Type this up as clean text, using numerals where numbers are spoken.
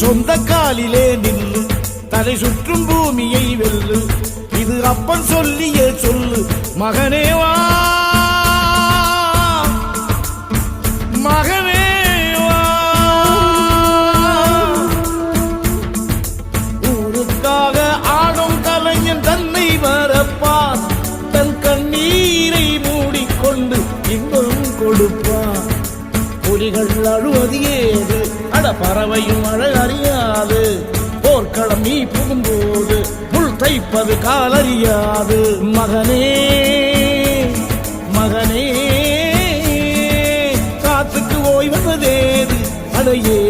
சொந்த காலிலே நில்லு, தலை சுற்றும் பூமியை வெல்லு, இது அப்பன் சொல்லிய சொல்லு. மகனே வா, மகனே வா, ஊருக்காக ஆடும் கலைஞன் தன்னை வரப்பான், தன் கண்ணீரை மூடிக்கொண்டு இன்பம் கொடுப்பான். புலிகள் அழுவது ஏது, அட பறவையும் அழகறியாது, போர்க்களம் நீ புகும்போது முள் தைப்பது காலறியாது. மகனே மகனே, காத்துக்கு ஓய்வதேது, அடையே